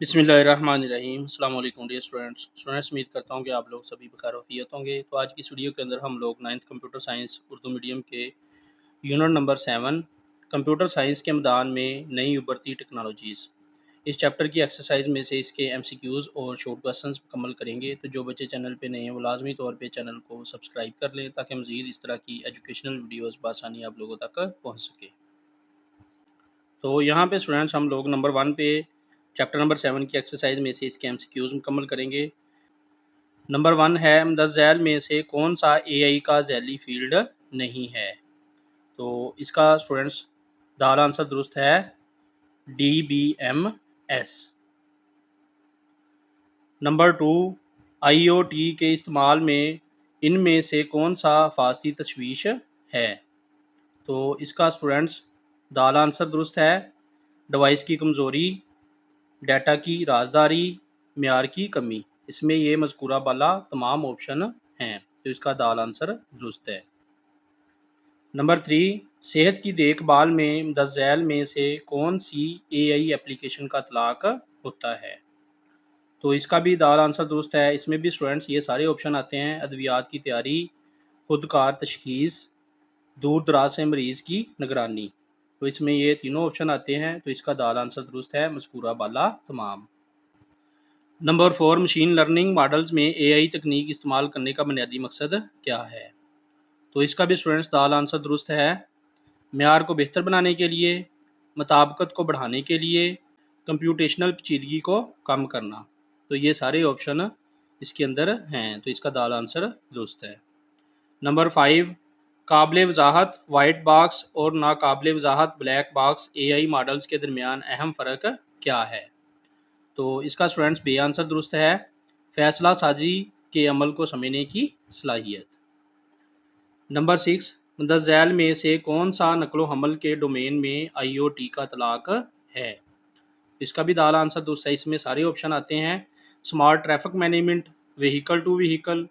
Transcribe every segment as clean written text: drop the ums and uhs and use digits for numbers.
बिस्मिल्लाहिर्रहमानिर्रहीम। अस्सलाम वालेकुम डियर स्टूडेंट्स, उम्मीद करता हूँ कि आप लोग सभी बखैर वफ़ियत होंगे। तो आज की इस वीडियो के अंदर हम लोग 9th computer science Urdu medium के यूनिट नंबर 7 कंप्यूटर साइंस के मैदान में नई उभरती टेक्नोलॉजीज़ इस चैप्टर की एक्सरसाइज में से इसके एमसीक्यूज़ और शॉर्ट क्वेश्चंस मुकम्मल करेंगे। तो जो बच्चे चैनल पे नए हैं वो लाजमी तौर पे चैनल को सब्सक्राइब कर लें ताकि मज़ीद इस तरह की एजुकेशनल वीडियोज़ बआसानी आप लोगों तक पहुँच सके। तो यहाँ पे स्टूडेंट्स हम लोग नंबर 1 पे चैप्टर नंबर 7 की एक्सरसाइज में से इसके एमसीक्यूज़ मुकम्मल करेंगे। नंबर 1 है मुंदर झैल में से कौन सा एआई का झैली फील्ड नहीं है। तो इसका स्टूडेंट्स दाल आंसर दुरुस्त है DBMS। नंबर 2 IoT के इस्तेमाल में इनमें से कौन सा फासली तशवीश है। तो इसका स्टूडेंट्स दाल आंसर दुरुस्त है डिवाइस की कमज़ोरी, डाटा की राजदारी, म्यार की कमी। इसमें ये मज़कूरा वाला तमाम ऑप्शन हैं, तो इसका दाल आंसर दुरुस्त है। नंबर 3 सेहत की देखभाल में मुंदर झैल में से कौन सी एआई एप्लीकेशन का इतलाक़ होता है। तो इसका भी दाल आंसर दुरुस्त है। इसमें भी स्टूडेंट्स ये सारे ऑप्शन आते हैं अद्वियात की तैयारी, खुदकार तशख़ीस, दूर दराज से मरीज़ की निगरानी। तो इसमें ये तीनों ऑप्शन आते हैं, तो इसका दाल आंसर दुरुस्त है मज़कूरा वाला तमाम। नंबर 4 मशीन लर्निंग मॉडल्स में एआई तकनीक इस्तेमाल करने का बुनियादी मकसद क्या है। तो इसका भी स्टूडेंट्स दाल आंसर दुरुस्त है म्यार को बेहतर बनाने के लिए, मुताबिकत को बढ़ाने के लिए, कंप्यूटेशनल पेचीदगी को कम करना। तो ये सारे ऑप्शन इसके अंदर हैं, तो इसका दाल आंसर दुरुस्त है। नंबर 5 काबिल वजाहत वाइट बॉक्स और नाकाबिल वजाहत ब्लैक बॉक्स एआई मॉडल्स के दरमियान अहम फ़र्क क्या है। तो इसका स्टूडेंट्स बी आंसर दुरुस्त है फैसला साजी के अमल को समझने की सलाहियत। नंबर 6 मुंदर झैल में से कौन सा नकलो हमल के डोमेन में IoT का इतलाक़ है। इसका भी दाल आंसर दुरुस्त है। इसमें सारे ऑप्शन आते हैं smart traffic management, vehicle to vehicle,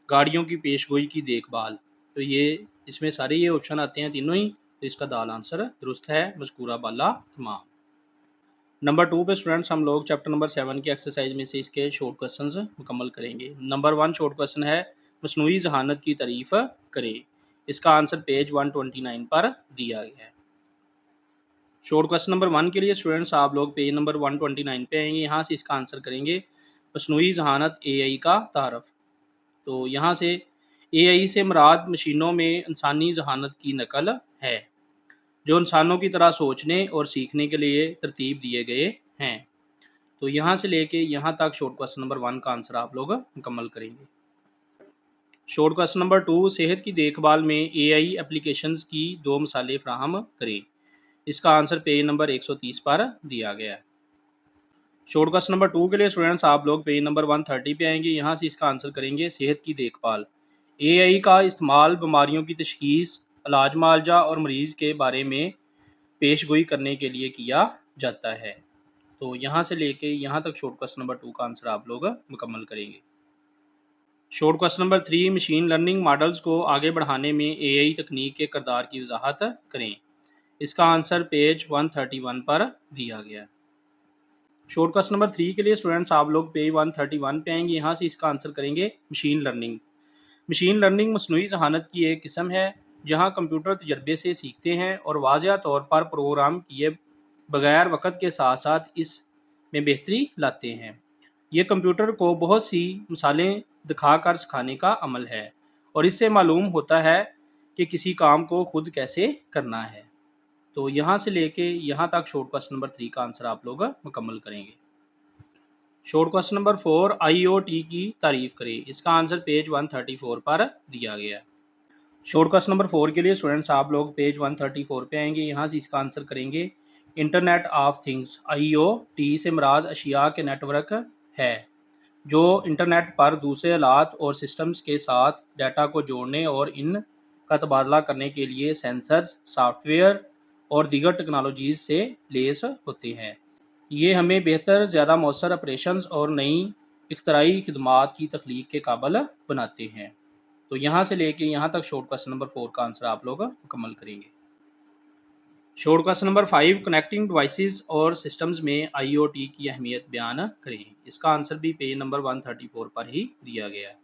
गाड़ियों की पेशगोई की देखभाल। तो ये इसमें सारे ये ऑप्शन आते हैं तीनों ही, तो इसका दाल आंसर दुरुस्त है मज़कूरा वाला तमाम। नंबर 2 पे स्टूडेंट्स हम लोग चैप्टर नंबर 7 की एक्सरसाइज में से इसके शॉर्ट क्वेश्चंस मुकम्मल करेंगे। नंबर 1 शॉर्ट क्वेश्चन है मसनूई जहानत की तारीफ़ करें। इसका आंसर पेज 129 पर दिया गया है। शॉर्ट क्वेश्चन नंबर 1 के लिए स्टूडेंट्स आप लोग पेज नंबर 129 पे आएंगे, यहाँ से इसका आंसर करेंगे मसनूई जहानत एआई का तारफ़। तो यहाँ से एआई से मुराद मशीनों में इंसानी जहानत की नकल है जो इंसानों की तरह सोचने और सीखने के लिए तरतीब दिए गए हैं। तो यहाँ से लेके यहाँ तक शॉर्ट क्वेश्चन नंबर 1 का आंसर आप लोग मुकम्मल करेंगे। शॉर्ट क्वेश्चन नंबर 2 सेहत की देखभाल में एआई एप्लीकेशंस की 2 मिसालें फराहम करें। इसका आंसर पेज नंबर 130 पर दिया गया है। शॉर्ट क्वेश्चन नंबर 2 के लिए स्टूडेंट्स आप लोग पेज नंबर 130 पे आएंगे, यहाँ से इसका आंसर करेंगे सेहत की देखभाल। एआई का इस्तेमाल बीमारियों की तशख़ीस, इलाज मुआवजा और मरीज़ के बारे में पेशगोई करने के लिए किया जाता है। तो यहाँ से लेके यहाँ तक शॉर्ट क्वेश्चन नंबर 2 का आंसर आप लोग मुकम्मल करेंगे। Short question number 3 machine learning models को आगे बढ़ाने में एआई तकनीक के किरदार की वजाहत करें। इसका आंसर पेज 131 पर दिया गया है। शॉर्ट क्वेश्चन नंबर 3 के लिए स्टूडेंट्स आप लोग पेज 131 पे आएंगे, यहाँ से इसका आंसर करेंगे मशीन लर्निंग। मशीन लर्निंग मसनूई जहानत की एक किस्म है जहाँ कंप्यूटर तजर्बे से सीखते हैं और वाज़ह तौर पर प्रोग्राम किए बगैर वक़्त के साथ साथ इसमें बेहतरी लाते हैं। ये कंप्यूटर को बहुत सी मिसालें दिखाकर सिखाने का अमल है और इससे मालूम होता है कि किसी काम को खुद कैसे करना है। तो यहाँ से लेके यहाँ तक शॉर्ट क्वेश्चन नंबर 3 का आंसर आप लोग मुकम्मल करेंगे। शॉर्ट क्वेश्चन नंबर 4 IoT की तारीफ़ करें। इसका आंसर पेज 134 पर दिया गया है। शॉर्ट क्वेश्चन नंबर 4 के लिए स्टूडेंट्स आप लोग पेज 134 पे आएंगे, यहाँ से इसका आंसर करेंगे इंटरनेट ऑफ थिंग्स। IoT से मुराद अशिया के नेटवर्क है जो इंटरनेट पर दूसरे आलात और सिस्टम्स के साथ डाटा को जोड़ने और इनका तबादला करने के लिए सेंसर्स, सॉफ्टवेयर और दीगर टेक्नोलॉजीज़ से लेस होते हैं। ये हमें बेहतर, ज़्यादा मौसर ऑपरेशंस और नई इख्तराई खिदमात की तख्लीक के काबिल बनाते हैं। तो यहाँ से लेके यहाँ तक शॉर्ट क्वेश्चन नंबर 4 का आंसर आप लोग मुकम्मल करेंगे। Short question number 5, connecting devices और सिस्टम्स में आईओटी की अहमियत बयान करें। इसका आंसर भी पेज नंबर 134 पर ही दिया गया है।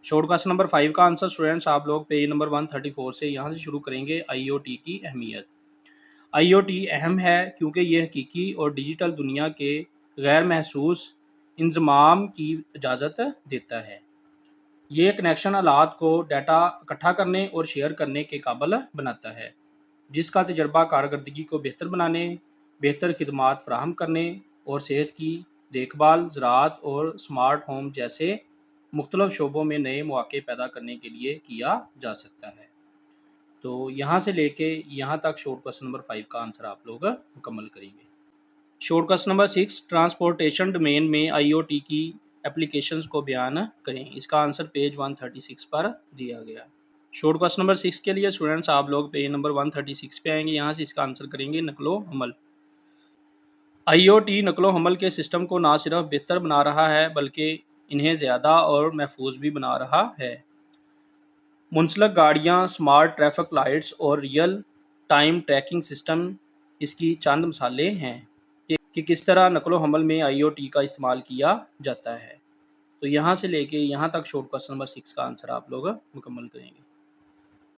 शॉर्ट क्वेश्चन नंबर 5 का आंसर स्टूडेंट्स आप लोग पेज नंबर 134 से यहाँ से शुरू करेंगे। आईओटी की अहमियत। आईओटी अहम है क्योंकि ये हकीकी और डिजिटल दुनिया के गैर महसूस इंजमाम की इजाज़त देता है। ये कनेक्शन आलात को डाटा इकट्ठा करने और शेयर करने के काबिल बनाता है, जिसका तजर्बा कारकर्दगी को बेहतर बनाने, बेहतर खिदमात फराहम करने और सेहत की देखभाल, ज़राअत और स्मार्ट होम जैसे मुख्तलिफ शोबों में नए मौके पैदा करने के लिए किया जा सकता है। तो यहाँ से लेके यहाँ तक शॉर्ट क्वेश्चन नंबर 5 का आंसर आप लोग मुकम्मल करेंगे। Short question number 6, transportation domain में आईओटी की एप्लीकेशंस को बयान करें। इसका आंसर पेज 136 पर दिया गया। शॉर्ट क्वेश्चन नंबर 6 के लिए स्टूडेंट्स आप लोग पेज नंबर 136 पे आएंगे, यहाँ से इसका आंसर करेंगे नकलो हमल। आईओटी नकलो हमल के सिस्टम को ना सिर्फ बेहतर बना रहा है बल्कि इन्हें ज़्यादा और महफूज भी बना रहा है। मुंसलिक गाड़ियाँ, स्मार्ट ट्रैफिक लाइट्स और रियल टाइम ट्रैकिंग सिस्टम इसकी चंद मिसालें हैं कि किस तरह नकलो हमल में आईओटी का इस्तेमाल किया जाता है। तो यहाँ से लेके यहाँ तक शॉर्ट क्वेश्चन नंबर 6 का आंसर आप लोग मुकम्मल करेंगे।